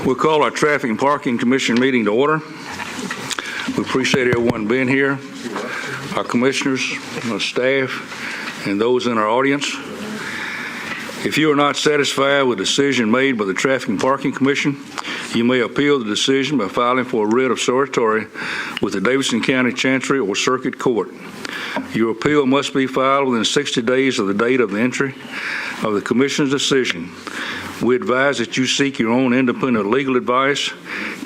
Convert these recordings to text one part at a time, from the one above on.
We'll call our Traffic and Parking Commission meeting to order. We appreciate everyone being here, our commissioners, our staff, and those in our audience. If you are not satisfied with the decision made by the Traffic and Parking Commission, you may appeal the decision by filing for a writ of certiorari with the Davidson County Chancery or Circuit Court. Your appeal must be filed within 60 days of the date of the entry of the Commission's decision. We advise that you seek your own independent legal advice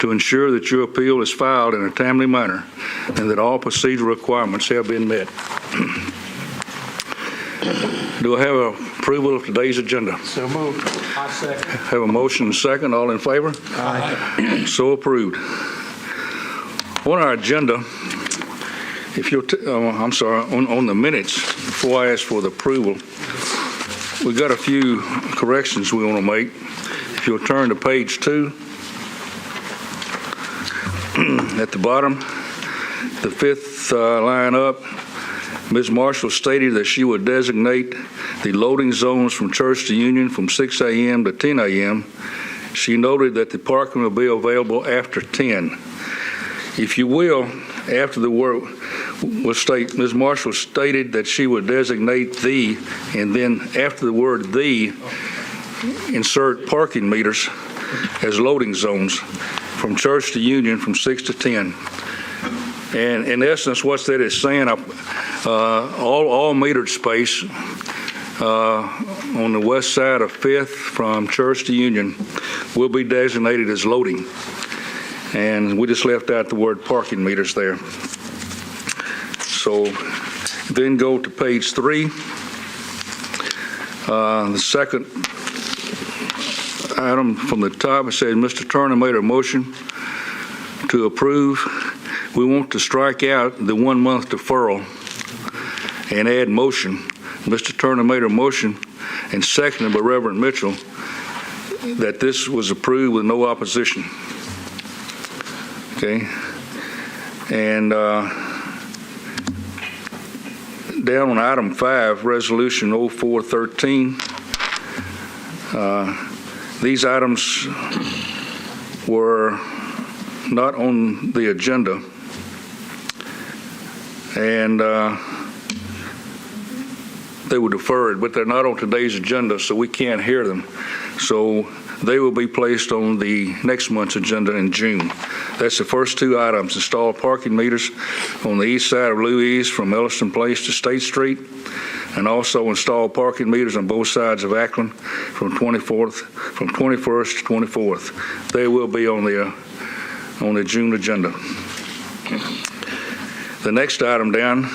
to ensure that your appeal is filed in a timely manner and that all procedural requirements have been met. Do I have approval of today's agenda? So moved. I second. Have a motion and a second. All in favor? Aye. So approved. On our agenda, if you'll, on the minutes, before I ask for the approval, we got a few corrections we want to make. If you'll turn to page 2, at the bottom, the 5th line up, Ms. Marshall stated that she would designate the loading zones from Church to Union from 6 a.m. to 10 a.m. She noted that the parking will be available after 10. If you will, after the word will state, Ms. Marshall stated that she would designate the, and then after the word the, insert parking meters as loading zones from Church to Union from 6 to 10. And in essence, what that is saying, all metered space on the west side of 5th from Church to Union will be designated as loading. And we just left out the word parking meters there. So then go to page 3. The second item from the top, it says Mr. Turner made a motion to approve. We want to strike out the 1 month deferral and add motion. Mr. Turner made a motion and seconded by Reverend Mitchell that this was approved with no opposition. Okay. And down on item 5, resolution 0413, these items were not on the agenda, and they were deferred, but they're not on today's agenda, so we can't hear them. So they will be placed on the next month's agenda in June. That's the first 2 items: install parking meters on the east side of Louise from Elliston Place to State Street, and also install parking meters on both sides of Ackland from 21st to 24th. They will be on the June agenda. The next item down,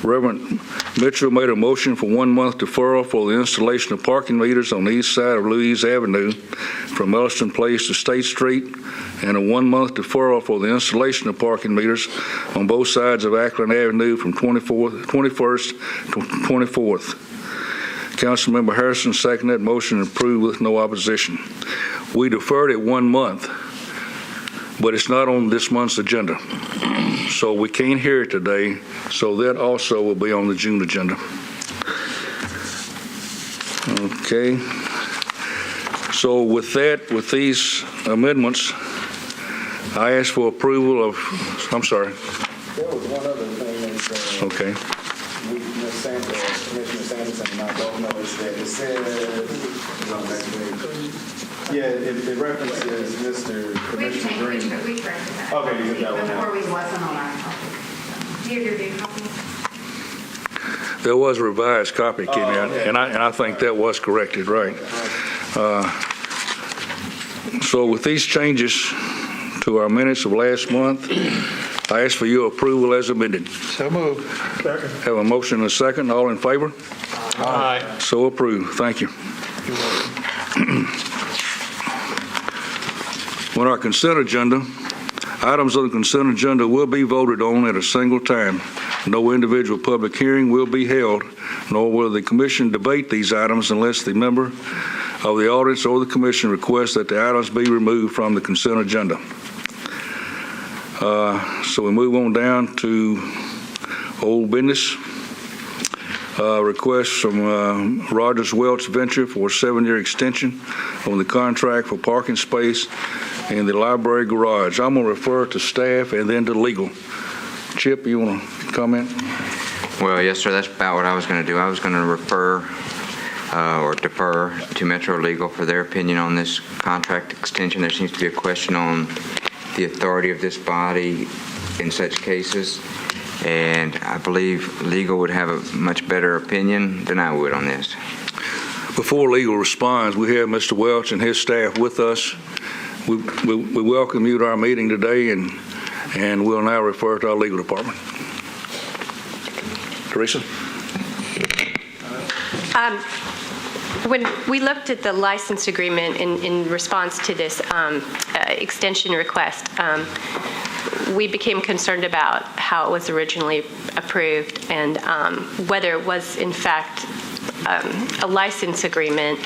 Reverend Mitchell made a motion for 1 month deferral for the installation of parking meters on the east side of Louise Avenue from Elliston Place to State Street, and a 1 month deferral for the installation of parking meters on both sides of Ackland Avenue from 21st to 24th. Councilmember Harrison seconded that motion and approved with no opposition. We deferred it 1 month, but it's not on this month's agenda. So we can't hear it today, so that also will be on the June agenda. Okay. So with that, with these amendments, I ask for approval of, I'm sorry. There was one other thing that Okay. Commissioner Sanderson and I both noticed that it said, it references Mr. Commissioner Green. We corrected that. Okay, you did that one now. Before we wasn't on our copy. Do you have your big copy? There was a revised copy that came out, and I think that was corrected, right. So with these changes to our minutes of last month, I ask for your approval as amended. So moved. Second. Have a motion and a second. All in favor? Aye. So approved. Thank you. You're welcome. On our consent agenda, items on the consent agenda will be voted on at a single time. No individual public hearing will be held, nor will the commission debate these items unless the member of the audience or the commission requests that the items be removed from the consent agenda. So we move on down to old business. request from Rogers Welch Venture for a 7-year extension on the contract for parking space in the library garage. I'm going to refer to staff and then to legal. Chip, you want to comment? Well, yes, sir, that's about what I was going to do. I was going to refer or defer to Metro Legal for their opinion on this contract extension. There seems to be a question on the authority of this body in such cases, and I believe legal would have a much better opinion than I would on this. Before legal responds, we have Mr. Welch and his staff with us. We welcome you to our meeting today, and we'll now refer to our legal department. Teresa? When we looked at the license agreement in response to this extension request, we became concerned about how it was originally approved and whether it was in fact a license agreement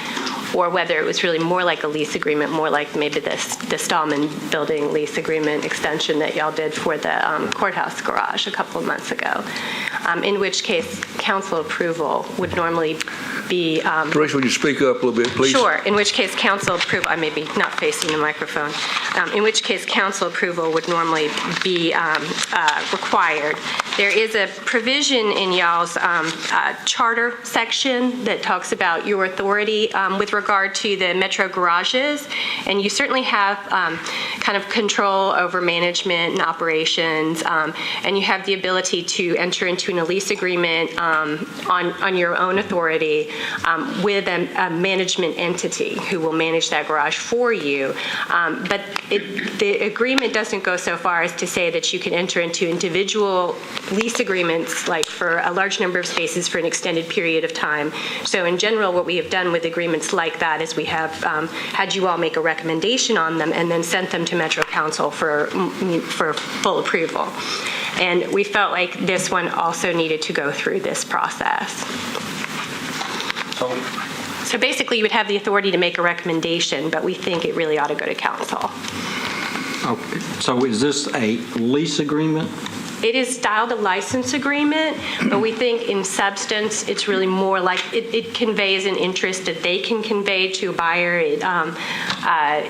or whether it was really more like a lease agreement, more like maybe the Stallman building lease agreement extension that y'all did for the courthouse garage a couple of months ago, in which case council approval would normally be... Teresa, would you speak up a little bit, please? Sure. In which case council approval, I may be not facing the microphone, in which case council approval would normally be required. There is a provision in y'all's charter section that talks about your authority with regard to the metro garages, and you certainly have kind of control over management and operations, and you have the ability to enter into a lease agreement on your own authority with a management entity who will manage that garage for you. But the agreement doesn't go so far as to say that you can enter into individual lease agreements like for a large number of spaces for an extended period of time. So in general, what we have done with agreements like that is we have had you all make a recommendation on them and then sent them to Metro Council for full approval. And we felt like this one also needed to go through this process. So basically, you would have the authority to make a recommendation, but we think it really ought to go to council. Okay. So is this a lease agreement? It is styled a license agreement, but we think in substance it's really more like it conveys an interest that they can convey to a buyer. It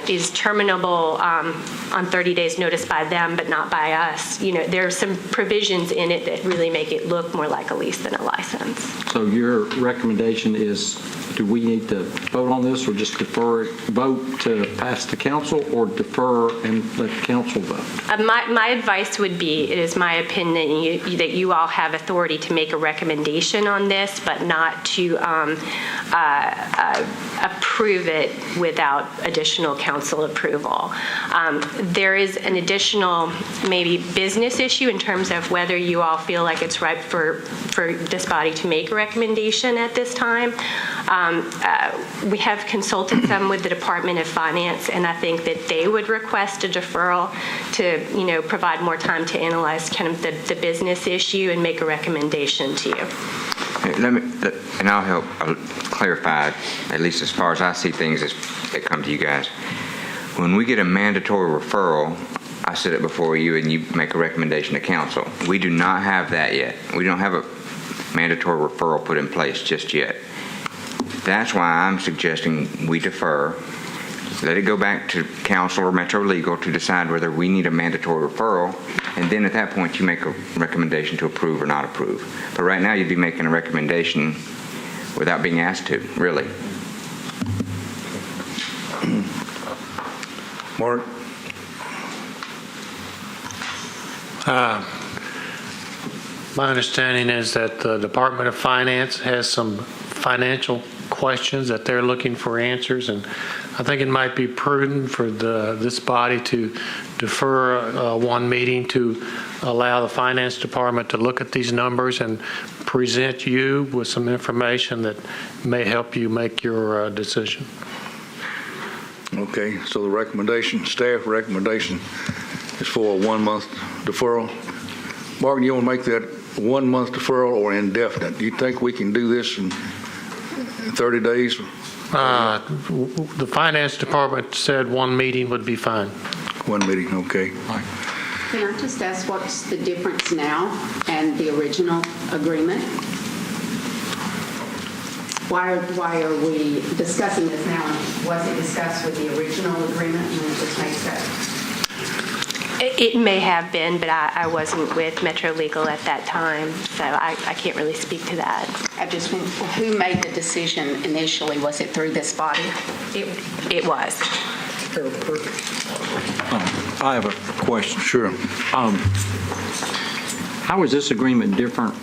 is terminable on 30 days notice by them, but not by us. You know, there are some provisions in it that really make it look more like a lease than a license. So your recommendation is, do we need to vote on this or just vote to pass to council, or defer and let council vote? My advice would be, it is my opinion that you all have authority to make a recommendation on this, but not to approve it without additional council approval. There is an additional maybe business issue in terms of whether you all feel like it's ripe for this body to make a recommendation at this time. We have consulted some with the Department of Finance, and I think that they would request a deferral to, you know, provide more time to analyze kind of the business issue and make a recommendation to you. And I'll help clarify, at least as far as I see things as they come to you guys. When we get a mandatory referral, I sit it before you and you make a recommendation to council. We do not have that yet. We don't have a mandatory referral put in place just yet. That's why I'm suggesting we defer, let it go back to council or Metro Legal to decide whether we need a mandatory referral, and then at that point you make a recommendation to approve or not approve. But right now you'd be making a recommendation without being asked to, really. Mark? My understanding is that the Department of Finance has some financial questions that they're looking for answers, and I think it might be prudent for this body to defer one meeting to allow the Finance Department to look at these numbers and present you with some information that may help you make your decision. Okay, so the recommendation, staff recommendation is for a 1-month deferral. Martin, you want to make that 1-month deferral or indefinite? Do you think we can do this in 30 days? The Finance Department said one meeting would be fine. One meeting, okay. Can I just ask what's the difference now and the original agreement? why are we discussing this now? Was it discussed with the original agreement when it was made set? It may have been, but I wasn't with Metro Legal at that time, so I can't really speak to that. I just, who made the decision initially? Was it through this body? It was. I have a question. Sure. How is this agreement different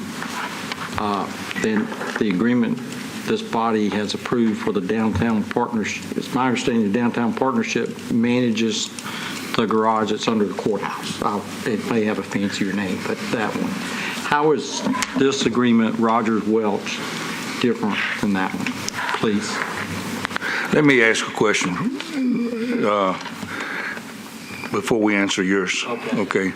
than the agreement this body has approved for the downtown partnership? It's my understanding the downtown partnership manages the garage that's under the courthouse. It may have a fancier name, but that one. How is this agreement, Rogers Welch, different than that one? Please. Let me ask a question before we answer yours. Okay.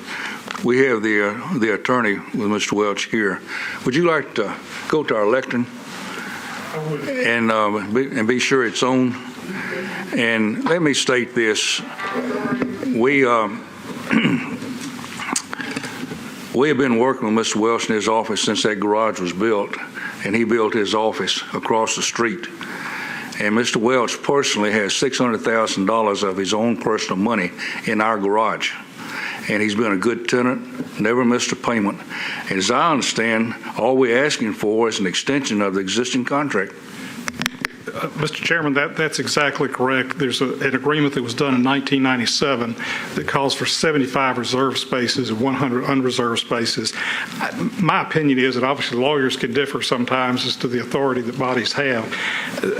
We have the attorney with Mr. Welch here. Would you like to go to our lectern and be sure it's on? And let me state this. We have been working with Mr. Welch in his office since that garage was built, and he built his office across the street. And Mr. Welch personally has $600,000 of his own personal money in our garage. And he's been a good tenant, never missed a payment. And as I understand, all we're asking for is an extension of the existing contract. Mr. Chairman, that's exactly correct. There's an agreement that was done in 1997 that calls for 75 reserved spaces and 100 unreserved spaces. My opinion is that obviously lawyers can differ sometimes as to the authority that bodies have.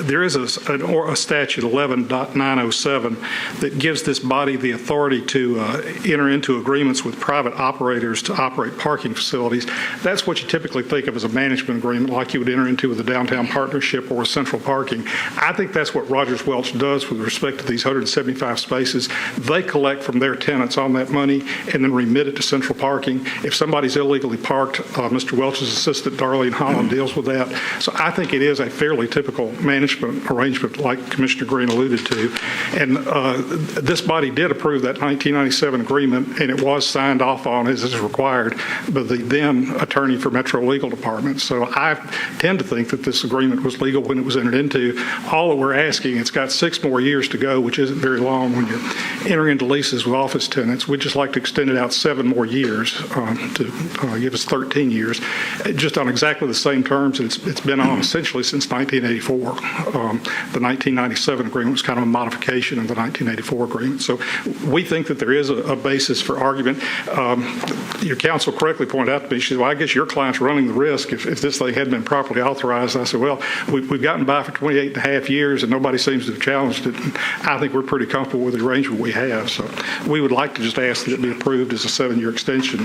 There is a statute, 11.907, that gives this body the authority to enter into agreements with private operators to operate parking facilities. That's what you typically think of as a management agreement, like you would enter into with a downtown partnership or a central parking. I think that's what Rogers Welch does with respect to these 175 spaces. They collect from their tenants on that money and then remit it to central parking. If somebody's illegally parked, Mr. Welch's assistant, Darlene Holland, deals with that. So I think it is a fairly typical management arrangement like Commissioner Green alluded to. And this body did approve that 1997 agreement, and it was signed off on as is required by the then attorney for Metro Legal Department. So I tend to think that this agreement was legal when it was entered into. All that we're asking, it's got 6 more years to go, which isn't very long when you're entering into leases with office tenants. We'd just like to extend it out 7 more years to give us 13 years, just on exactly the same terms. It's been on essentially since 1984. The 1997 agreement was kind of a modification of the 1984 agreement. So we think that there is a basis for argument. Your counsel correctly pointed out to me, she said, well, I guess your client's running the risk if this thing hadn't been properly authorized. And I said, well, we've gotten by for 28 and a half years and nobody seems to have challenged it. And I think we're pretty comfortable with the arrangement we have. So we would like to just ask that it be approved as a 7-year extension.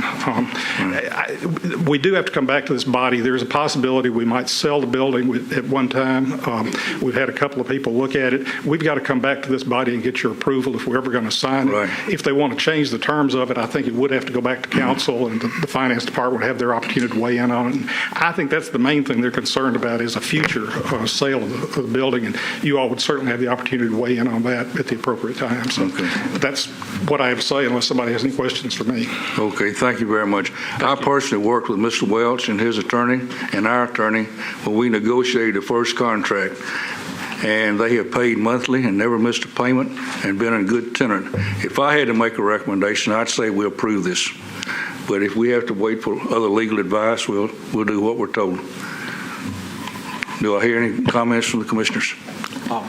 We do have to come back to this body. There's a possibility we might sell the building at one time. We've had a couple of people look at it. We've got to come back to this body and get your approval if we're ever going to sign it. Right. If they want to change the terms of it, I think it would have to go back to council and the finance department would have their opportunity to weigh in on it. And I think that's the main thing they're concerned about is a future sale of the building, and you all would certainly have the opportunity to weigh in on that at the appropriate time. So that's what I have to say unless somebody has any questions for me. Okay, thank you very much. I personally worked with Mr. Welch and his attorney and our attorney when we negotiated the first contract, and they have paid monthly and never missed a payment and been a good tenant. If I had to make a recommendation, I'd say we approve this. But if we have to wait for other legal advice, we'll do what we're told. Do I hear any comments from the commissioners? I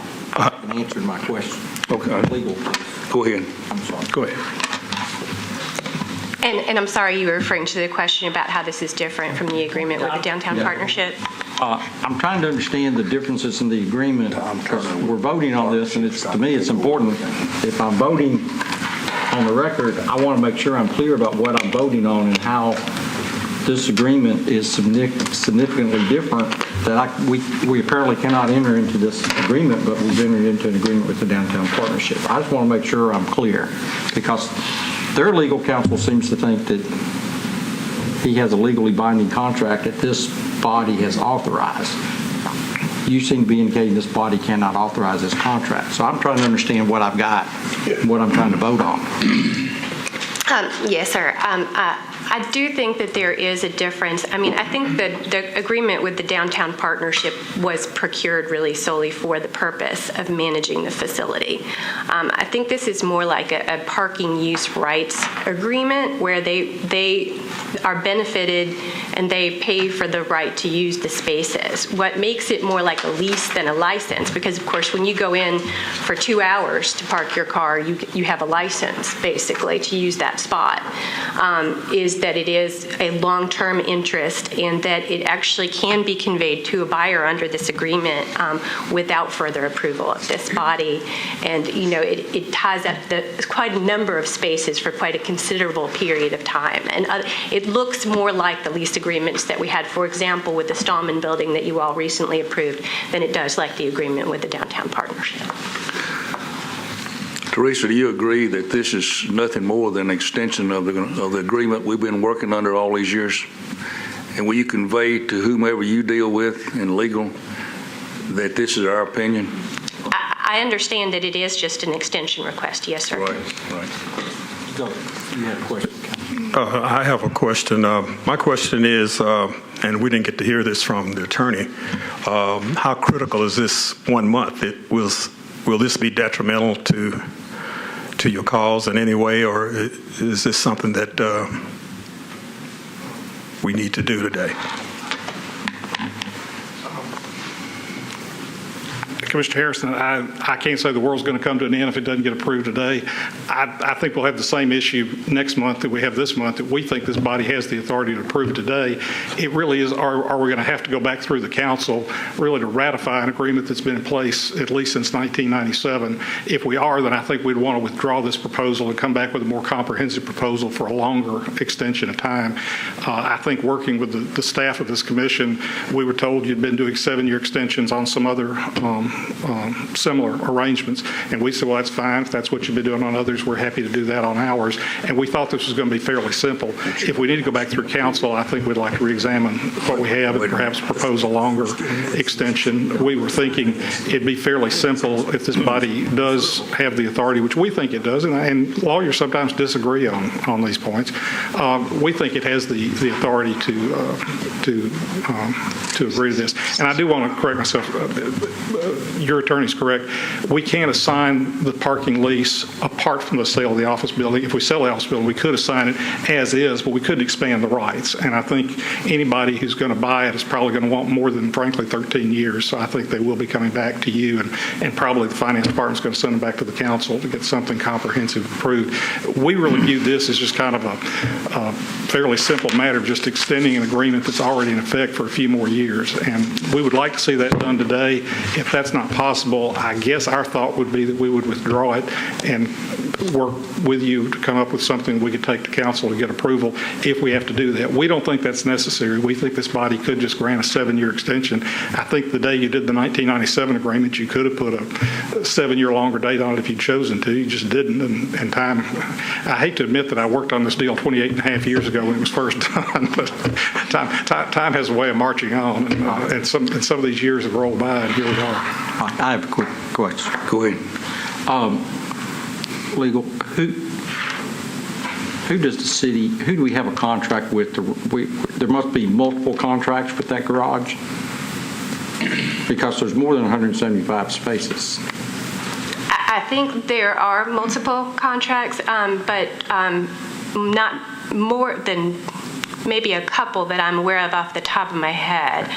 answered my question. Okay. Legal. Go ahead. I'm sorry. Go ahead. And I'm sorry, you were referring to the question about how this is different from the agreement with the downtown partnership? I'm trying to understand the differences in the agreement. We're voting on this, and to me, it's important. If I'm voting on the record, I want to make sure I'm clear about what I'm voting on and how this agreement is significantly different, that we apparently cannot enter into this agreement, but we've entered into an agreement with the downtown partnership. I just want to make sure I'm clear, because their legal counsel seems to think that he has a legally binding contract that this body has authorized. You seem to be indicating this body cannot authorize this contract. So I'm trying to understand what I've got, what I'm trying to vote on. Yes, sir. I do think that there is a difference. I mean, I think that the agreement with the downtown partnership was procured really solely for the purpose of managing the facility. I think this is more like a parking use rights agreement where they are benefited and they pay for the right to use the spaces. What makes it more like a lease than a license, because of course when you go in for 2 hours to park your car, you have a license basically to use that spot, is that it is a long-term interest and that it actually can be conveyed to a buyer under this agreement without further approval of this body. And, it ties up quite a number of spaces for quite a considerable period of time. And it looks more like the lease agreements that we had, for example, with the Stallman building that you all recently approved than it does like the agreement with the downtown partnership. Teresa, do you agree that this is nothing more than an extension of the agreement we've been working under all these years? And will you convey to whomever you deal with in legal that this is our opinion? I understand that it is just an extension request. Yes, sir. Right. Go. You had a question. I have a question. My question is, and we didn't get to hear this from the attorney, how critical is this 1 month? Will this be detrimental to your cause in any way, or is this something that we need to do today? Commissioner Harrison, I can't say the world's going to come to an end if it doesn't get approved today. I think we'll have the same issue next month that we have this month, that we think this body has the authority to approve today. It really is, are we going to have to go back through the council really to ratify an agreement that's been in place at least since 1997? If we are, then I think we'd want to withdraw this proposal and come back with a more comprehensive proposal for a longer extension of time. I think working with the staff of this commission, we were told you'd been doing 7-year extensions on some other similar arrangements, and we said, well, that's fine. If that's what you've been doing on others, we're happy to do that on ours. And we thought this was going to be fairly simple. If we need to go back through council, I think we'd like to re-examine what we have and perhaps propose a longer extension. We were thinking it'd be fairly simple if this body does have the authority, which we think it does, and lawyers sometimes disagree on these points. We think it has the authority to agree to this. And I do want to correct myself. Your attorney's correct. We can't assign the parking lease apart from the sale of the office building. If we sell the office building, we could assign it as is, but we couldn't expand the rights. And I think anybody who's going to buy it is probably going to want more than, frankly, 13 years. So I think they will be coming back to you, and probably the finance department's going to send them back to the council to get something comprehensive approved. We really view this as just kind of a fairly simple matter of just extending an agreement that's already in effect for a few more years. And we would like to see that done today. If that's not possible, I guess our thought would be that we would withdraw it and work with you to come up with something we could take to council to get approval if we have to do that. We don't think that's necessary. We think this body could just grant a 7-year extension. I think the day you did the 1997 agreement, you could have put a 7-year longer date on it if you'd chosen to. You just didn't. And time, I hate to admit that I worked on this deal 28 and a half years ago when it was first done, but time has a way of marching on, and some of these years have rolled by, and here we are. I have a quick question. Go ahead. Legal, who does the city, who do we have a contract with? There must be multiple contracts with that garage because there's more than 175 spaces. I think there are multiple contracts, but not more than maybe a couple that I'm aware of off the top of my head.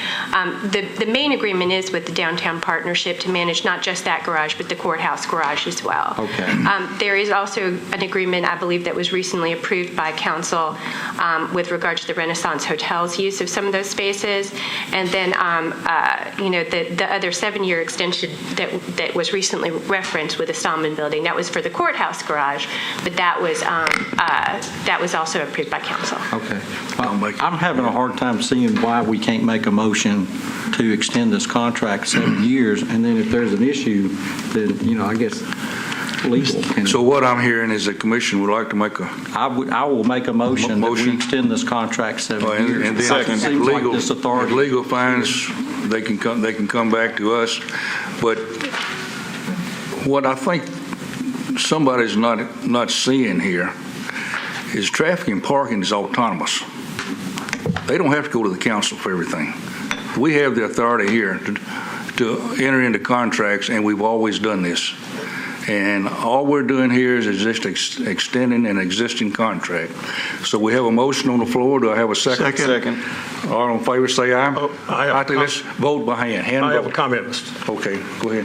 The main agreement is with the downtown partnership to manage not just that garage, but the courthouse garage as well. Okay. There is also an agreement, I believe, that was recently approved by council with regard to the Renaissance Hotel's use of some of those spaces. And then, the other 7-year extension that was recently referenced with the Stallman building, that was for the courthouse garage, but that was also approved by council. Okay. I'm having a hard time seeing why we can't make a motion to extend this contract 7 years, and then if there's an issue, then, I guess legal can. So what I'm hearing is the commission would like to make I will make a motion that we extend this contract 7 years. and then It seems like this if authority. legal finds they can come back to us. But what I think somebody's not seeing here is traffic and parking is autonomous. They don't have to go to the council for everything. We have the authority here to enter into contracts, and we've always done this. And all we're doing here is just extending an existing contract. So we have a motion on the floor. Do I have a second? Second. All in favor, say aye. Oh, I think let's vote by hand. Hand I have a vote. comment, Mr. Okay, go ahead.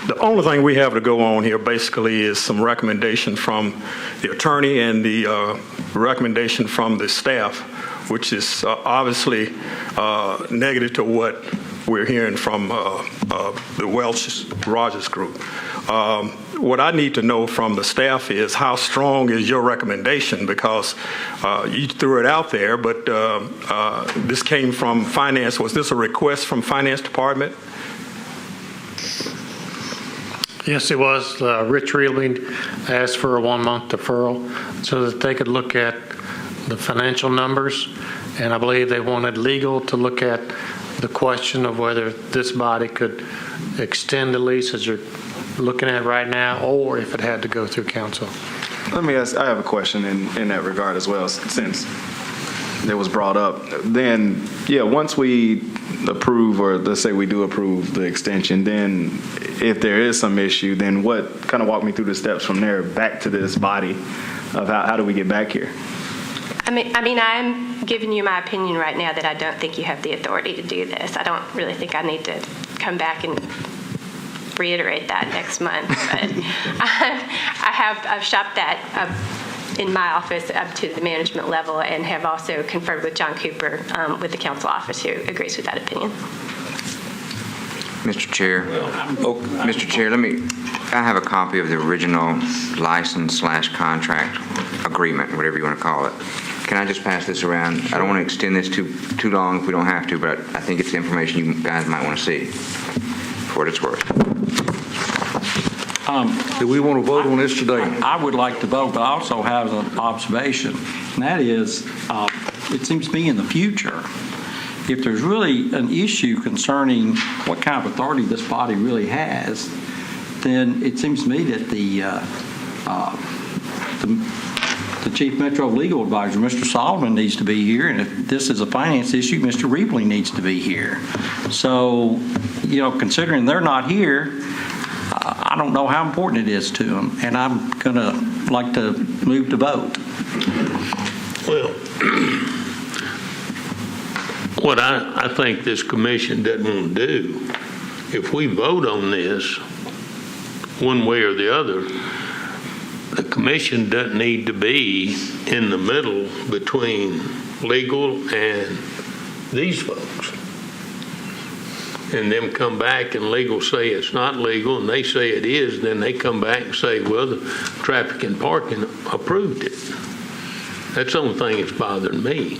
The only thing we have to go on here basically is some recommendation from the attorney and the recommendation from the staff, which is obviously negative to what we're hearing from the Welch Rogers group. What I need to know from the staff is how strong is your recommendation, because you threw it out there, but this came from finance. Was this a request from finance department? Yes, it was. Rich Reelby asked for a 1-month deferral so that they could look at the financial numbers, and I believe they wanted legal to look at the question of whether this body could extend the lease as you're looking at right now, or if it had to go through council. Let me ask, I have a question in that regard as well, since it was brought up. Then, yeah, once we approve, or let's say we do approve the extension, then if there is some issue, then what, kind of walk me through the steps from there back to this body of how do we get back here? I mean, I'm giving you my opinion right now that I don't think you have the authority to do this. I don't really think I need to come back and reiterate that next month. But I've shopped that up in my office up to the management level, and have also conferred with John Cooper with the council office, who agrees with that opinion. Mr. Chair, I have a copy of the original license/contract agreement, whatever you want to call it. Can I just pass this around? I don't want to extend this too long if we don't have to, but I think it's information you guys might want to see, for what it's worth. Do we want to vote on this today? I would like to vote, but I also have an observation, and that is, it seems to me in the future, if there's really an issue concerning what kind of authority this body really has, then it seems to me that the Chief Metro Legal Advisor, Mr. Solomon, needs to be here, and if this is a finance issue, Mr. Reebley needs to be here. So, considering they're not here, I don't know how important it is to them, and I'm going to like to move to vote. Well, what I think this commission doesn't want to do, if we vote on this one way or the other, the commission doesn't need to be in the middle between legal and these folks. And them come back and legal say it's not legal, and they say it is, then they come back and say, well, the traffic and parking approved it. That's the only thing that's bothering me.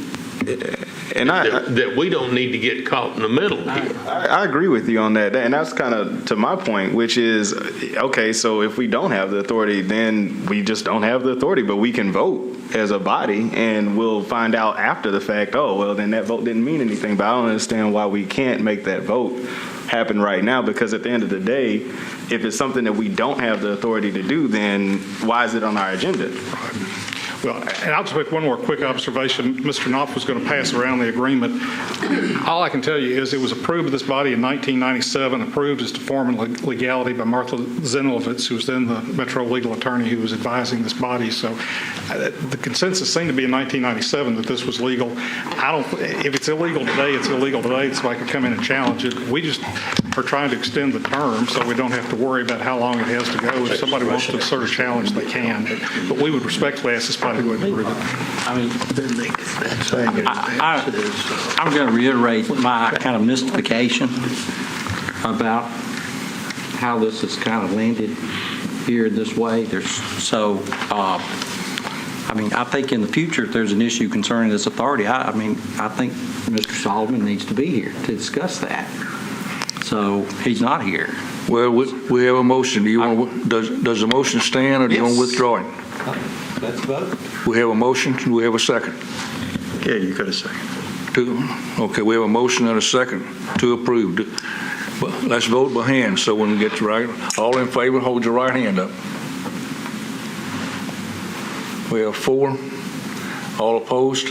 And that we don't need to get caught in the middle here. I agree with you on that. And that's kind of to my point, which is, okay, so if we don't have the authority, then we just don't have the authority, but we can vote as a body, and we'll find out after the fact, oh, well, then that vote didn't mean anything. But I don't understand why we can't make that vote happen right now, because at the end of the day, if it's something that we don't have the authority to do, then why is it on our agenda? Well, and I'll just make one more quick observation. Mr. Knopf was going to pass around the agreement. All I can tell you is it was approved by this body in 1997, approved as to form and legality by Martha Zenilowitz, who was then the Metro legal attorney who was advising this body. So the consensus seemed to be in 1997 that this was legal. If it's illegal today, it's illegal today. It's like I could come in and challenge it. We just are trying to extend the term so we don't have to worry about how long it has to go. If somebody wants to assert a challenge, they can. But we would respectfully ask this body to go ahead and approve it. I mean, I'm going to reiterate my kind of mystification about how this has kind of landed here this way. I think in the future, if there's an issue concerning this authority, I think Mr. Solomon needs to be here to discuss that. So he's not here. Well, we have a motion. Does the motion stand, or do you want to withdraw it? Let's vote. We have a motion. Do we have a second? Yeah, you got a second. Okay, we have a motion and a second to approve. But let's vote by hand, so when we get to right, all in favor, hold your right hand up. We have 4. All opposed?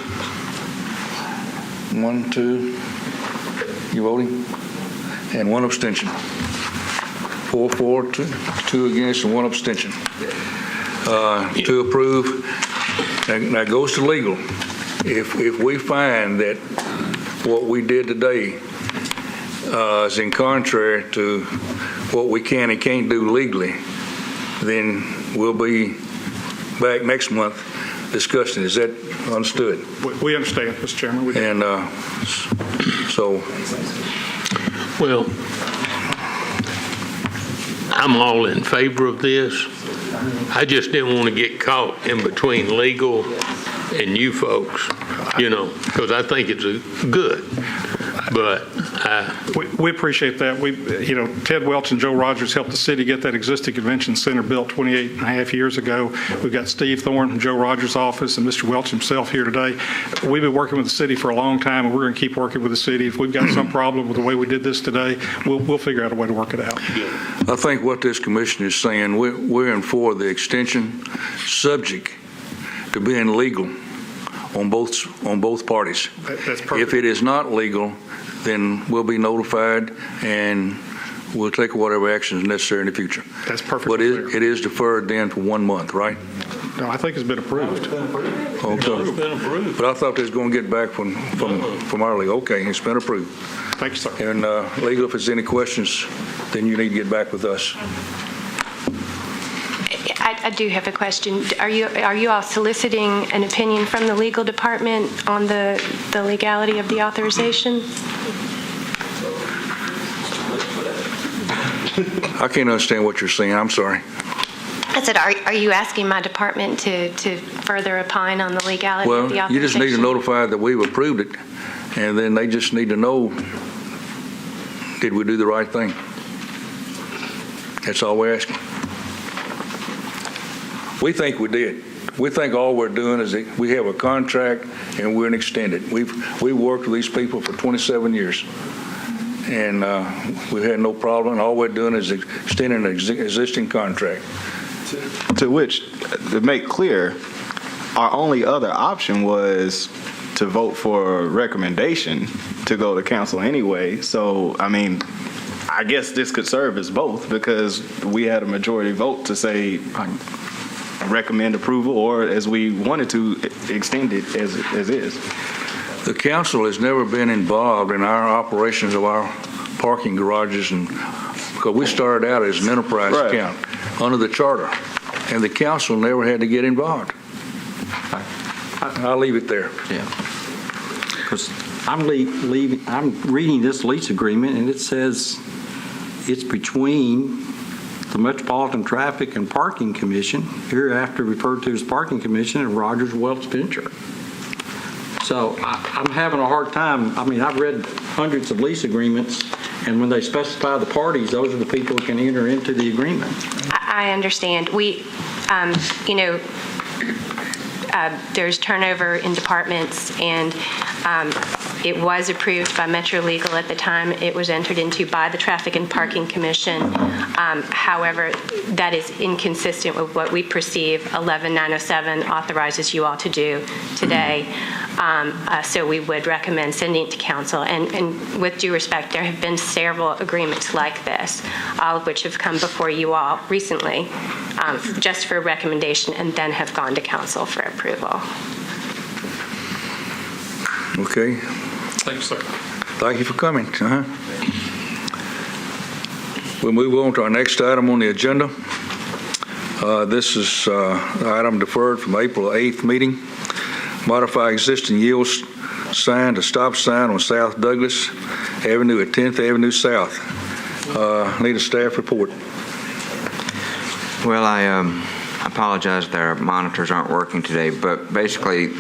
1, 2. You voting? And 1 abstention. 4 for, 2 against, and 1 abstention. To approve. Now goes to legal. If we find that what we did today is in contrary to what we can and can't do legally, then we'll be back next month discussing. Is that understood? We understand, Mr. Chairman. We do. And so, Well, I'm all in favor of this. I just didn't want to get caught in between legal and you folks, because I think it's good. But We appreciate that. Ted Welch and Joe Rogers helped the city get that existing convention center built 28 and a half years ago. We've got Steve Thorne from Joe Rogers' office and Mr. Welch himself here today. We've been working with the city for a long time, and we're going to keep working with the city. If we've got some problem with the way we did this today, we'll figure out a way to work it out. I think what this commission is saying, we're in for the extension, subject to being legal on both parties. That's perfect. If it is not legal, then we'll be notified and we'll take whatever action is necessary in the future. That's perfectly But clear. it is deferred then for 1 month, right? No, I think it's been approved. Okay. it's been approved. But I thought they was going to get back from our legal. Okay, it's been approved. Thank you, sir. And legal, if there's any questions, then you need to get back with us. I do have a question. Are you all soliciting an opinion from the legal department on the legality of the authorization? I can't understand what you're saying. I'm sorry. I said, are you asking my department to further opine on the legality of the Well, authorization? you just need to notify that we've approved it, and then they just need to know, did we do the right thing? That's all we're asking. We think we did. We think all we're doing is that we have a contract and we're an extended. We've worked with these people for 27 years, and we've had no problem. All we're doing is extending an existing contract. To which, to make clear, our only other option was to vote for a recommendation to go to council anyway. So, I guess this could serve as both, because we had a majority vote to say recommend approval, or as we wanted to, extend it as is. The council has never been involved in our operations of our parking garages, and because we started out as an enterprise Right. account under the charter, and the council never had to get involved. I'll leave it there. Yeah. Because I'm reading this lease agreement, and it says it's between the Metropolitan Traffic and Parking Commission, hereafter referred to as Parking Commission, and Rogers Welch Venture. So I'm having a hard time. I've read hundreds of lease agreements, and when they specify the parties, those are the people who can enter into the agreement. I understand. There's turnover in departments, and it was approved by Metro Legal at the time it was entered into by the Traffic and Parking Commission. However, that is inconsistent with what we perceive 11907 authorizes you all to do today. So we would recommend sending it to council. And with due respect, there have been several agreements like this, all of which have come before you all recently, just for recommendation, and then have gone to council for approval. Okay. Thank you, sir. Thank you for coming. We'll move on to our next item on the agenda. This is item deferred from April 8th meeting. Modify existing yield sign to stop sign on South Douglas Avenue at 10th Avenue South. Need a staff report. Well, I apologize that our monitors aren't working today, but basically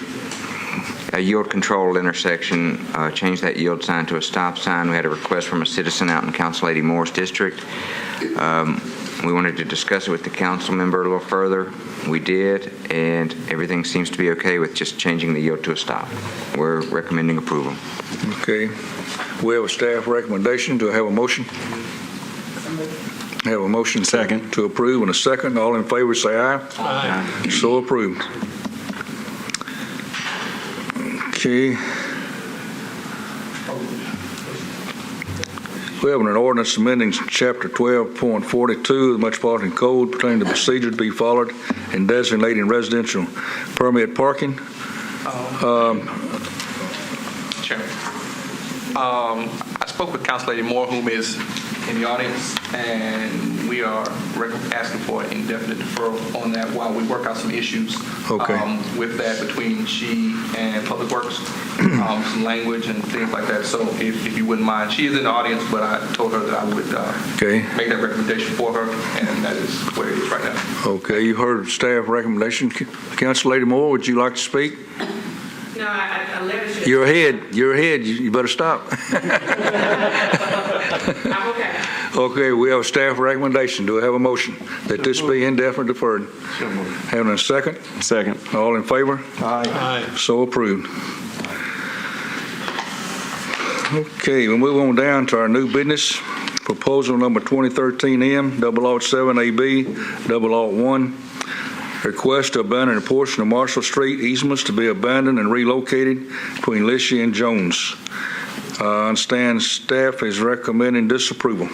a yield control intersection, change that yield sign to a stop sign. We had a request from a citizen out in Council Lady Moore's district. We wanted to discuss it with the council member a little further. We did, and everything seems to be okay with just changing the yield to a stop. We're recommending approval. Okay. We have a staff recommendation. Do I have a motion? Have a motion Second. to approve and a second. All in favor say aye. Aye. So approved. Okay. We have an ordinance amending Chapter 12.42 of the Metropolitan Code pertaining to procedure to be followed in designating residential permit parking. Chairman. I spoke with Council Lady Moore, whom is in the audience, and we are asking for an indefinite deferral on that while we work out some issues with that between she and Public Works, some language and things like that. So if you wouldn't mind, she is in the audience, but I told her that I would make that recommendation for her, and that is where it is right now. Okay, you heard staff recommendation. Council Lady Moore, would you like to speak? No, I literally should. You're ahead. You better stop. I'm okay. Okay, we have a staff recommendation. Do I have a motion that this be indefinite deferred? Having a second? Second. All in favor? Aye. So approved. Okay, we'll move on down to our new business. Proposal number 2013M 007AB 001. Request to abandon a portion of Marshall Street easements to be abandoned and relocated between Lishie and Jones. I understand staff is recommending disapproval.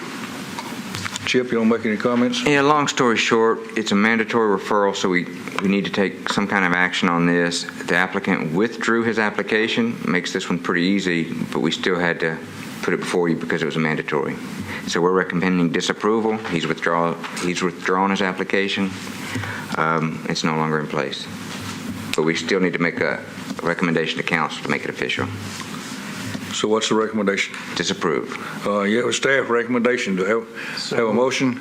Chip, you want to make any comments? Yeah, long story short, it's a mandatory referral, so we need to take some kind of action on this. The applicant withdrew his application, makes this one pretty easy, but we still had to put it before you because it was mandatory. So we're recommending disapproval. He's withdrawn his application. It's no longer in place. But we still need to make a recommendation to council to make it official. So what's the recommendation? Disapprove. Yeah, with staff recommendation. Do I have a motion?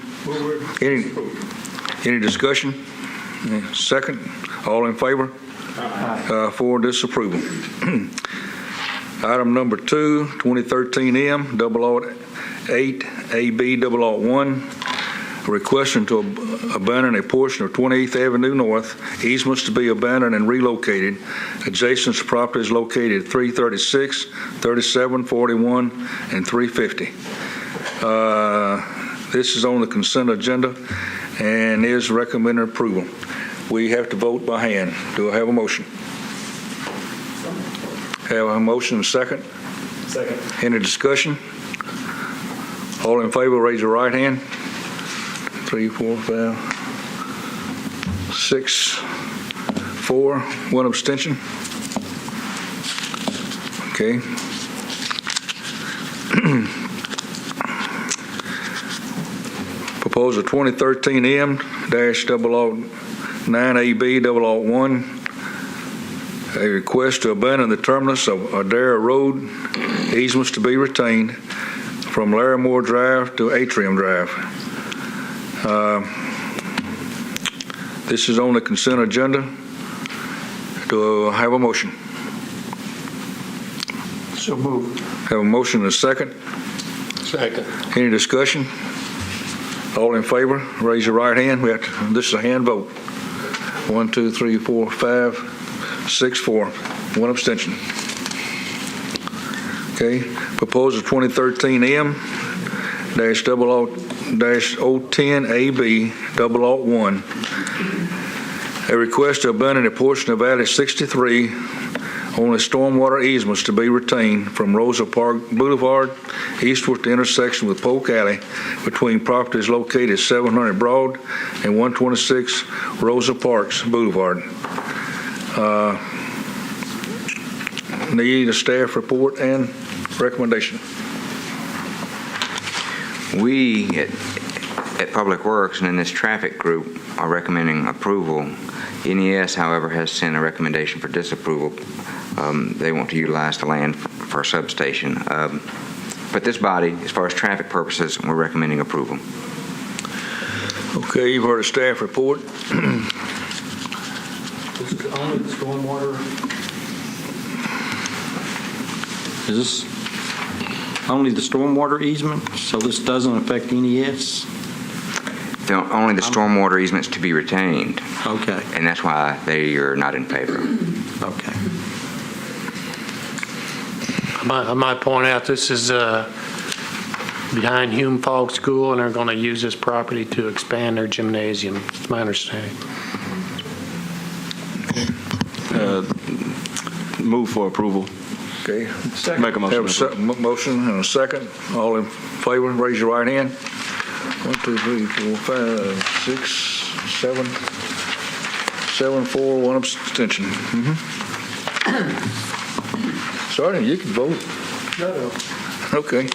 Any discussion? Second? All in favor? For disapproval. Item number 2, 2013M 008 AB 001. Requesting to abandon a portion of 28th Avenue North, easements to be abandoned and relocated. Adjacent to properties located at 336, 37, 41, and 350. This is on the consent agenda and is recommended approval. We have to vote by hand. Do I have a motion? Have a motion, second? Second. Any discussion? All in favor, raise your right hand. 3, 4, 5, 6, 4, 1 abstention. Okay. Proposal 2013M-009AB 001. A request to abandon the terminus of Adair Road, easements to be retained from Larimore Drive to Atrium Drive. This is on the consent agenda. Do I have a motion? So moved. Have a motion and a second. Second. Any discussion? All in favor, raise your right hand. This is a hand vote. 1, 2, 3, 4, 5, 6, 4. 1 abstention. Okay. Proposal 2013M-010AB 001. A request to abandon a portion of Alley 63 on the stormwater easements to be retained from Rosa Park Boulevard eastward to intersection with Polk Alley between properties located at 700 Broad and 126 Rosa Parks Boulevard. Need a staff report and recommendation. We at Public Works and in this traffic group are recommending approval. NES, however, has sent a recommendation for disapproval. They want to utilize the land for a substation. But this body, as far as traffic purposes, we're recommending approval. Okay, you've heard a staff report. This is only the stormwater. Is this only the stormwater easement? So this doesn't affect NES? Only the stormwater easements to be retained. Okay. And that's why they are not in favor. Okay. I might point out this is behind Hume Fogg School, and they're going to use this property to expand their gymnasium. It's my understanding. Move for approval. Okay. Make a motion. Have a motion and a second. All in favor, raise your right hand. 1, 2, 3, 4, 5, 6, 7, 7, 4, 1 abstention. Sergeant, you can vote. No. Okay.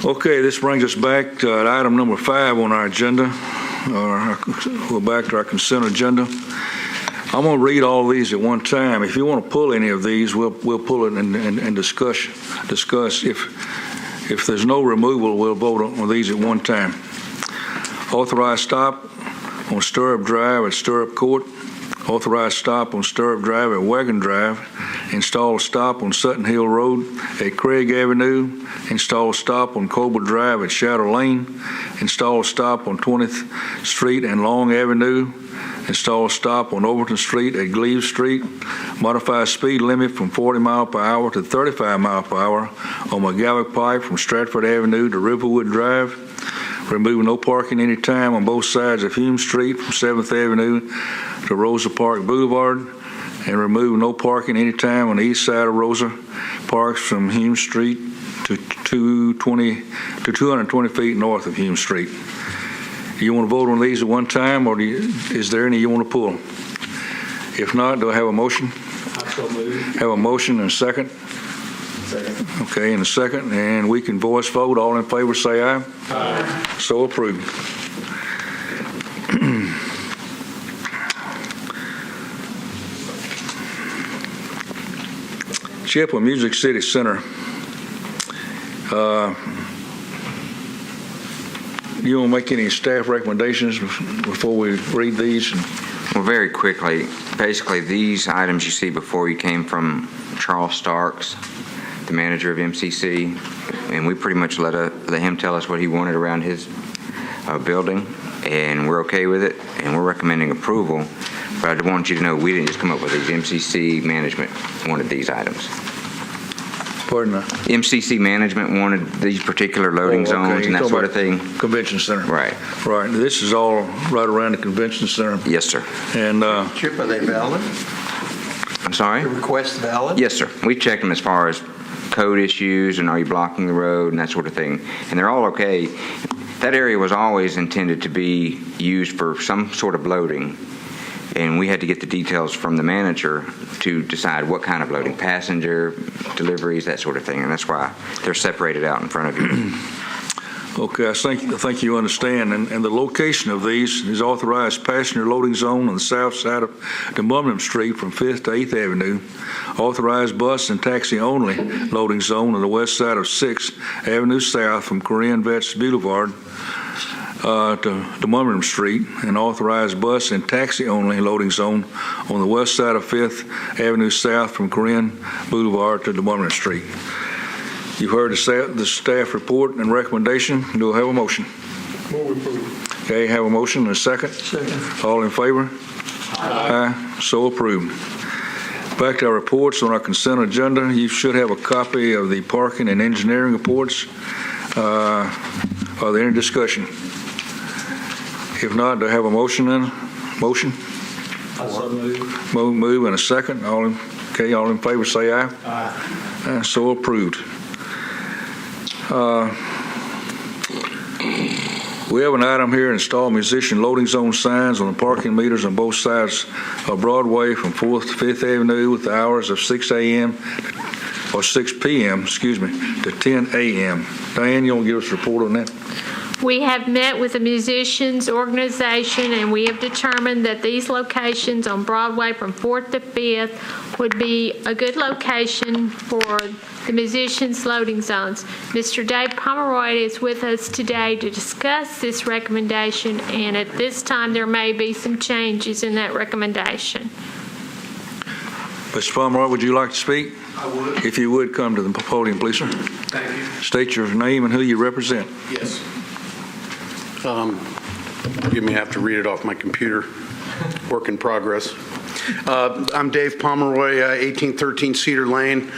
Okay, this brings us back to item number 5 on our agenda. We're back to our consent agenda. I'm going to read all these at one time. If you want to pull any of these, we'll pull it and discuss. If there's no removal, we'll vote on these at one time. Authorized stop on Stirrup Drive at Stirrup Court. Authorized stop on Stirrup Drive at Wagon Drive. Install stop on Sutton Hill Road at Craig Avenue. Install stop on Cobble Drive at Shadow Lane. Install stop on 20th Street and Long Avenue. Install stop on Overton Street at Gleaves Street. Modify speed limit from 40 mile per hour to 35 mile per hour on McGowick Pike from Stratford Avenue to Riverwood Drive. Remove no parking anytime on both sides of Hume Street from 7th Avenue to Rosa Park Boulevard. And remove no parking anytime on the east side of Rosa Parks from Hume Street to 220 feet north of Hume Street. Do you want to vote on these at one time, or is there any you want to pull? If not, do I have a motion? Have a motion and a second? Second. Okay, and a second, and we can voice vote. All in favor say aye. Aye. So approved. Chippewa Music City Center. You want to make any staff recommendations before we read these? Well, very quickly, basically these items you see before you came from Charles Starks, the manager of MCC, and we pretty much let him tell us what he wanted around his building, and we're okay with it, and we're recommending approval. But I want you to know we didn't just come up with these. MCC management wanted these items. Pardon me? MCC management wanted these particular loading zones and that sort of thing. Convention center. Right. Right. This is all right around the convention center. Yes, sir. And Chip, are they valid? I'm sorry? The request valid? Yes, sir. We checked them as far as code issues and are you blocking the road and that sort of thing. And they're all okay. That area was always intended to be used for some sort of loading. And we had to get the details from the manager to decide what kind of loading, passenger, deliveries, that sort of thing. And that's why they're separated out in front of you. Okay, I think you understand. And the location of these is authorized passenger loading zone on the south side of DeMumnum Street from 5th to 8th Avenue. Authorized bus and taxi only loading zone on the west side of 6th Avenue South from Korean Vets Boulevard to DeMumnum Street, and authorized bus and taxi only loading zone on the west side of 5th Avenue South from Korean Boulevard to DeMumnum Street. You've heard the staff report and recommendation. Do I have a motion? Okay, have a motion and a second. Second. All in favor? Aye. So approved. Back to our reports on our consent agenda. You should have a copy of the parking and engineering reports. Are there any discussion? If not, do I have a motion then? Motion? Move and a second. All in favor say aye. Aye. So approved. We have an item here, install musician loading zone signs on the parking meters on both sides of Broadway from 4th to 5th Avenue with the hours of 6 p.m. to 10 a.m. Diane, you want to give us a report on that? We have met with the musicians organization, and we have determined that these locations on Broadway from 4th to 5th would be a good location for the musicians' loading zones. Mr. Dave Pomeroy is with us today to discuss this recommendation, and at this time there may be some changes in that recommendation. Mr. Pomeroy, would you like to speak? I would. If you would, come to the podium, please, sir. Thank you. State your name and who you represent. Yes. Forgive me, I have to read it off my computer. Work in progress. I'm Dave Pomeroy, 1813 Cedar Lane,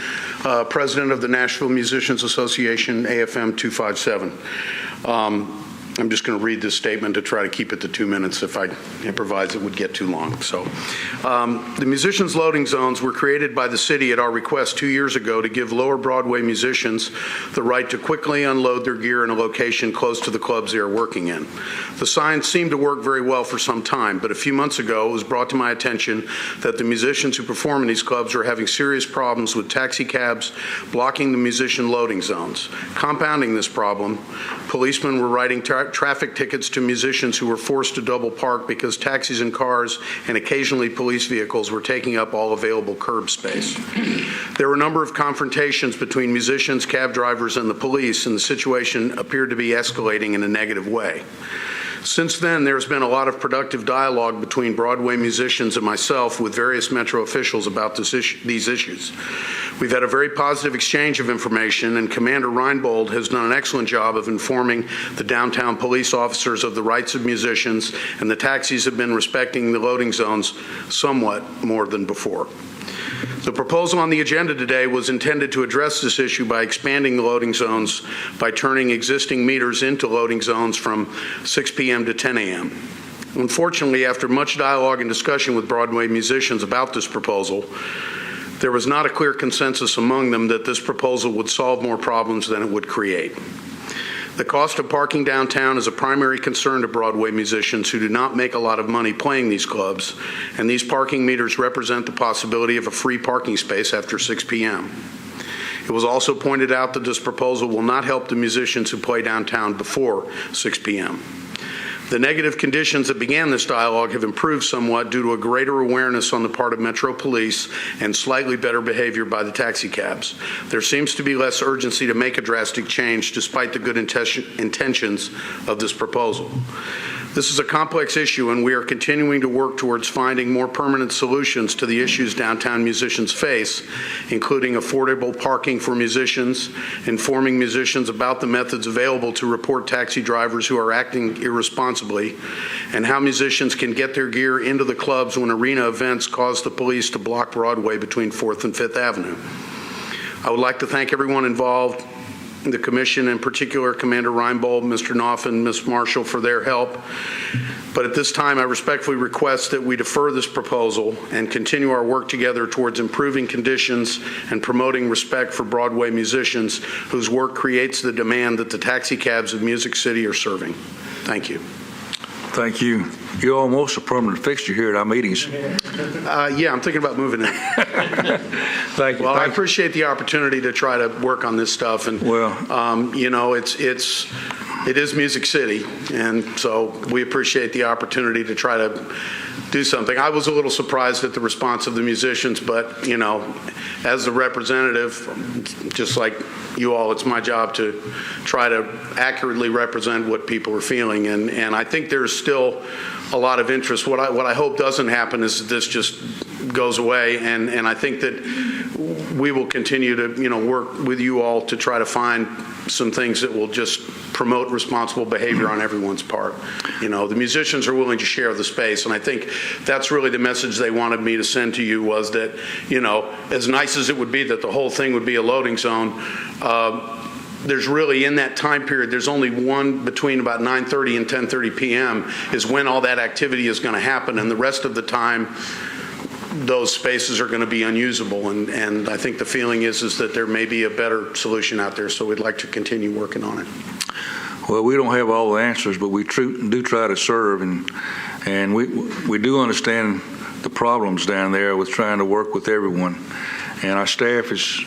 president of the Nashville Musicians Association, AFM 257. I'm just going to read this statement to try to keep it to 2 minutes. If I improvise, it would get too long. So, the musicians' loading zones were created by the city at our request 2 years ago to give lower Broadway musicians the right to quickly unload their gear in a location close to the clubs they are working in. The signs seemed to work very well for some time, but a few months ago it was brought to my attention that the musicians who perform in these clubs are having serious problems with taxi cabs blocking the musician loading zones. Compounding this problem, policemen were writing traffic tickets to musicians who were forced to double park because taxis and cars and occasionally police vehicles were taking up all available curb space. There were a number of confrontations between musicians, cab drivers, and the police, and the situation appeared to be escalating in a negative way. Since then, there's been a lot of productive dialogue between Broadway musicians and myself with various Metro officials about these issues. We've had a very positive exchange of information, and Commander Reinbold has done an excellent job of informing the downtown police officers of the rights of musicians, and the taxis have been respecting the loading zones somewhat more than before. The proposal on the agenda today was intended to address this issue by expanding the loading zones by turning existing meters into loading zones from 6 p.m. to 10 a.m. Unfortunately, after much dialogue and discussion with Broadway musicians about this proposal, there was not a clear consensus among them that this proposal would solve more problems than it would create. The cost of parking downtown is a primary concern to Broadway musicians who do not make a lot of money playing these clubs, and these parking meters represent the possibility of a free parking space after 6 p.m. It was also pointed out that this proposal will not help the musicians who play downtown before 6 p.m. The negative conditions that began this dialogue have improved somewhat due to a greater awareness on the part of Metro Police and slightly better behavior by the taxi cabs. There seems to be less urgency to make a drastic change despite the good intentions of this proposal. This is a complex issue, and we are continuing to work towards finding more permanent solutions to the issues downtown musicians face, including affordable parking for musicians, informing musicians about the methods available to report taxi drivers who are acting irresponsibly, and how musicians can get their gear into the clubs when arena events cause the police to block Broadway between 4th and 5th Avenue. I would like to thank everyone involved, the Commission, in particular Commander Reinbold, Mr. Knopf, and Ms. Marshall for their help. But at this time, I respectfully request that we defer this proposal and continue our work together towards improving conditions and promoting respect for Broadway musicians whose work creates the demand that the taxi cabs of Music City are serving. Thank you. Thank you. You're almost a permanent fixture here at our meetings. Yeah, I'm thinking about moving in. Thank you. Well, I appreciate the opportunity to try to work on this stuff, and you know, it is Music City, and so we appreciate the opportunity to try to do something. I was a little surprised at the response of the musicians, but you know, as the representative, just like you all, it's my job to try to accurately represent what people are feeling, and I think there's still a lot of interest. What I hope doesn't happen is that this just goes away, and I think that we will continue to work with you all to try to find some things that will just promote responsible behavior on everyone's part. You know, the musicians are willing to share the space, and I think that's really the message they wanted me to send to you, was that, you know, as nice as it would be that the whole thing would be a loading zone, there's really, in that time period, there's only one between about 9:30 and 10:30 p.m. is when all that activity is going to happen, and the rest of the time those spaces are going to be unusable, and I think the feeling is that there may be a better solution out there, so we'd like to continue working on it. Well, we don't have all the answers, but we do try to serve, and we do understand the problems down there with trying to work with everyone, and our staff is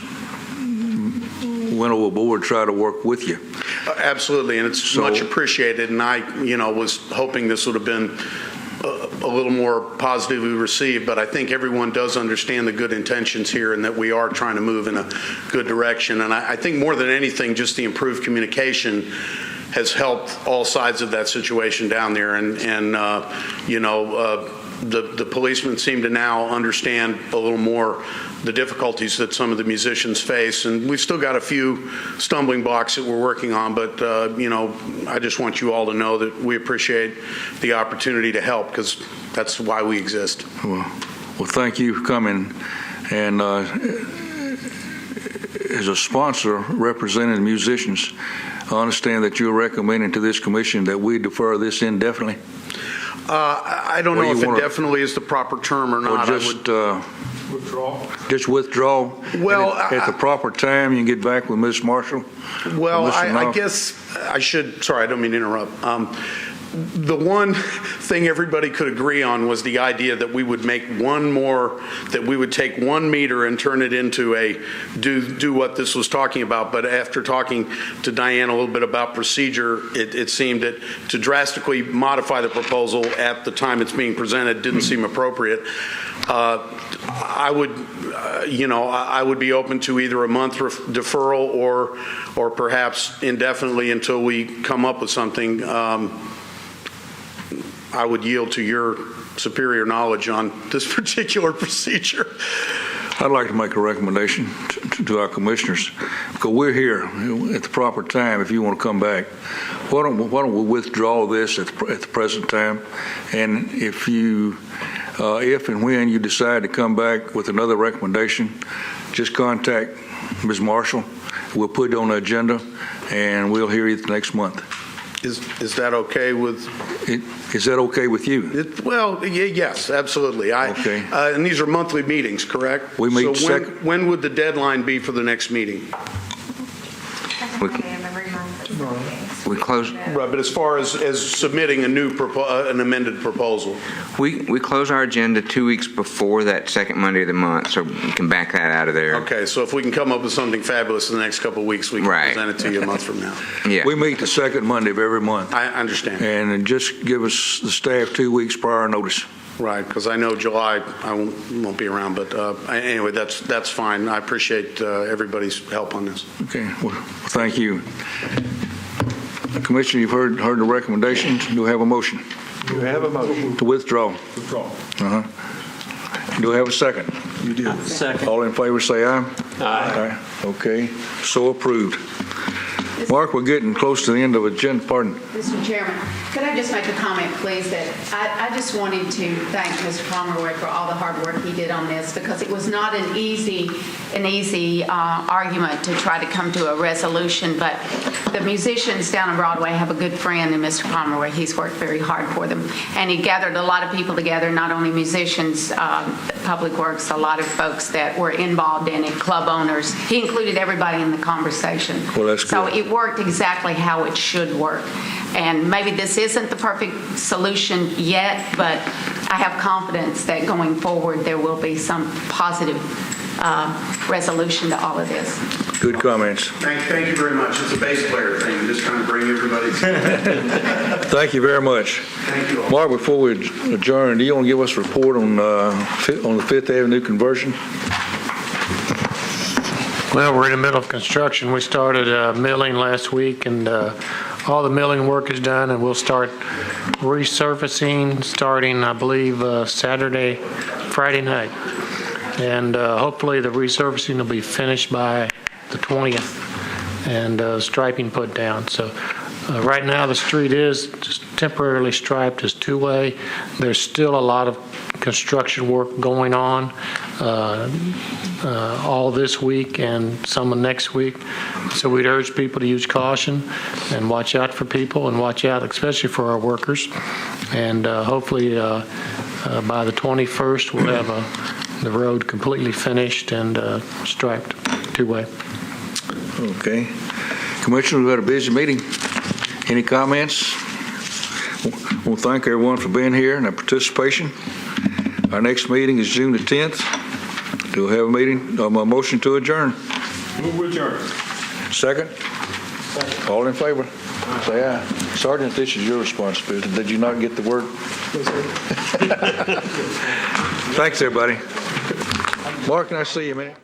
went overboard, try to work with you. Absolutely, and it's much appreciated, and I was hoping this would have been a little more positively received, but I think everyone does understand the good intentions here and that we are trying to move in a good direction. And I think more than anything, just the improved communication has helped all sides of that situation down there. The policemen seem to now understand a little more the difficulties that some of the musicians face, and we've still got a few stumbling blocks that we're working on, but I just want you all to know that we appreciate the opportunity to help, because that's why we exist. Well, thank you for coming, and as a sponsor representing musicians, I understand that you're recommending to this commission that we defer this indefinitely? I don't Or know you if wanna- indefinitely is the proper term or Or not. just withdraw? Well, And at the proper time, you can get back with Ms. Marshall? Well, Or Mr. I Knopf? guess I should, sorry, I don't mean to interrupt. The one thing everybody could agree on was the idea that we would make one more, that we would take one meter and turn it into do what this was talking about. But after talking to Diane a little bit about procedure, it seemed that to drastically modify the proposal at the time it's being presented didn't seem appropriate. I would be open to either a month deferral or perhaps indefinitely until we come up with something. I would yield to your superior knowledge on this particular procedure. I'd like to make a recommendation to our commissioners, because we're here at the proper time if you want to come back. Why don't we withdraw this at the present time? And if and when you decide to come back with another recommendation, just contact Ms. Marshall. We'll put it on the agenda, and we'll hear it next month. Is that okay with? Is that okay with you? Yes, absolutely. Okay. And these are monthly meetings, correct? We meet So when would the deadline be for the next meeting? We close. Right, but as far as submitting an amended proposal. We close our agenda 2 weeks before that second Monday of the month, so you can back that out of there. Okay, so if we can come up with something fabulous in the next couple of weeks, we can present it to you a month from now. Yeah. We meet the second Monday of every month. I understand. And just give us, the staff, 2 weeks prior notice. Right, because I know July I won't be around, but anyway, that's fine. I appreciate everybody's help on this. Okay, well, thank you. Commissioner, you've heard the recommendations. Do we have a motion? You have a motion. To withdraw. Withdraw. Do we have a second? You do. Second. All in favor, say aye. Aye. Okay, so approved. Mark, we're getting close to the end of agenda, pardon. Mr. Chairman, could I just make a comment, please, that I just wanted to thank Mr. Pomeroy for all the hard work he did on this, because it was not an easy argument to try to come to a resolution, but the musicians down on Broadway have a good friend in Mr. Pomeroy. He's worked very hard for them, and he gathered a lot of people together, not only musicians, Public Works, a lot of folks that were involved in it, club owners. He included everybody in the conversation. Well, that's good. So it worked exactly how it should work. And maybe this isn't the perfect solution yet, but I have confidence that going forward there will be some positive resolution to all of this. Good comments. Thank you very much. It's a bass player thing, just trying to bring everybody together. Thank you very much. Thank you all. Mark, before we adjourn, do you want to give us a report on the Fifth Avenue conversion? Well, we're in the middle of construction. We started milling last week, and all the milling work is done, and we'll start resurfacing starting, I believe, Friday night. And hopefully the resurfacing will be finished by the 20th and striping put down. So right now the street is just temporarily striped as two-way. There's still a lot of construction work going on all this week and some of next week. So we'd urge people to use caution and watch out for people and watch out especially for our workers. And hopefully by the 21st we'll have the road completely finished and striped two-way. Okay. Commissioner, we've had a busy meeting. Any comments? We'll thank everyone for being here and their participation. Our next meeting is June the 10th. Do we have a motion to adjourn? Move to adjourn. Second? All in favor? Say aye. Sergeant, this is your responsibility. Did you not get the word? Thanks, everybody. Mark, can I see you a minute?